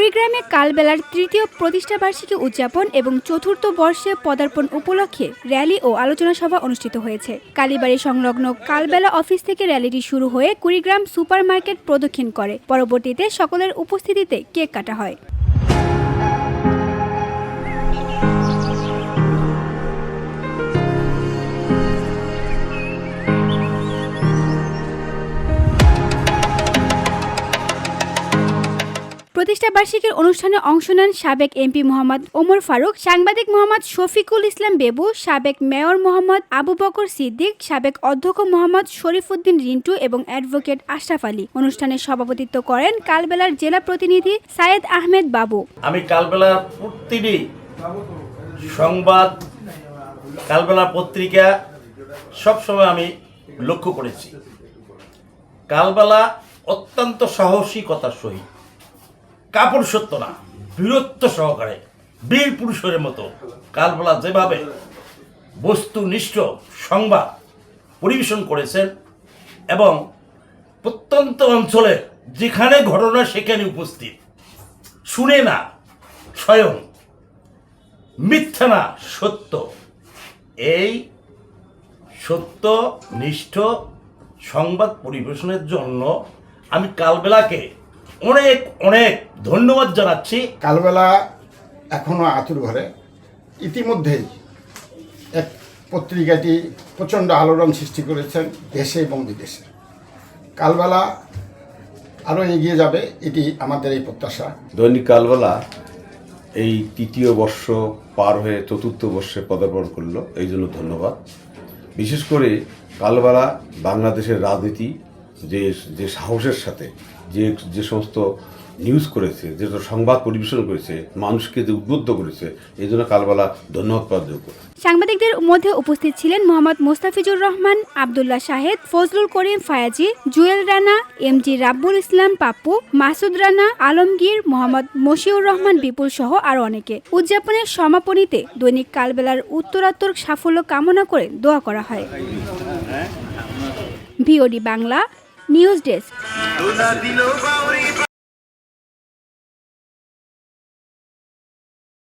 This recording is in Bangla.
কুড়িগ্রামে কালবেলার তৃতীয় প্রতিষ্ঠাবার্ষিকী উদযাপন এবং চতুর্থ বর্ষে পদার্পণ উপলক্ষে র্যালি ও আলোচনা সভা অনুষ্ঠিত হয়েছে। কালীবাড়ি সংলগ্ন কালবেলা অফিস থেকে র্যালিটি শুরু হয়ে কুড়িগ্রাম সুপার মার্কেট প্রদক্ষিণ করে। পরবর্তীতে সকলের উপস্থিতিতে কেক কাটা হয়। প্রতিষ্ঠাবার্ষিকীর অনুষ্ঠানে অংশ নেন সাবেক এমপি মোহাম্মদ ওমর ফারুক, সাংবাদিক মোহাম্মদ শফিকুল ইসলাম বেবু, সাবেক মেয়র মোহাম্মদ আবু বকর সিদ্দিক, সাবেক অধ্যক্ষ মোহাম্মদ শরীফউদ্দিন রিন্টু এবং অ্যাডভোকেট আশরাফ আলী। অনুষ্ঠানে সভাপতিত্ব করেন কালবেলার জেলা প্রতিনিধি সায়েদ আহমেদ বাবু। আমি কালবেলার প্রতিটি সংবাদ, কালবেলা পত্রিকা সবসময় আমি লক্ষ্য করেছি, কালবেলা অত্যন্ত সাহসিকতার সহিত, কাপড় সত্য না, বীরত্ব সহকারে বীর পুরুষের মতো কালবেলা যেভাবে বস্তুনিষ্ঠ সংবাদ পরিবেশন করেছেন এবং প্রত্যন্ত অঞ্চলে যেখানে ঘটনা সেখানে উপস্থিত, শুনে না স্বয়ং, মিথ্যা না সত্য, এই সত্যনিষ্ঠ সংবাদ পরিবেশনের জন্য আমি কালবেলাকে অনেক অনেক ধন্যবাদ জানাচ্ছি। কালবেলা এখনও আতুর ঘরে, ইতিমধ্যেই এক পত্রিকাটি প্রচণ্ড আলোড়ন সৃষ্টি করেছেন দেশে এবং বিদেশে। কালবেলা আরও এগিয়ে যাবে, এটি আমাদের এই প্রত্যাশা। দৈনিক কালবেলা এই তৃতীয় বর্ষ পার হয়ে চতুর্থ বর্ষে পদার্পণ করলো, এই জন্য ধন্যবাদ। বিশেষ করে কালবেলা বাংলাদেশের রাজনীতি যে সাহসের সাথে যে সমস্ত নিউজ করেছে, যে সংবাদ পরিবেশন করেছে, মানুষকে যে উদ্বুদ্ধ করেছে, এই জন্য কালবেলা ধন্যবাদ পাওয়ার যোগ্য। সাংবাদিকদের মধ্যে উপস্থিত ছিলেন মোহাম্মদ মোস্তাফিজুর রহমান, আব্দুল্লাহ শাহেদ, ফজলুল করিম ফায়াজি, জুয়েল রানা, এমজি রাব্বুল ইসলাম পাপ্পু, মাসুদ রানা, আলমগীর, মোহাম্মদ মশিউর রহমান বিপুল সহ আরও অনেকে। উদযাপনের সমাপনীতে দৈনিক কালবেলার উত্তরাত্তর সাফল্য কামনা করে দোয়া করা হয়। VOD Bangla news desk.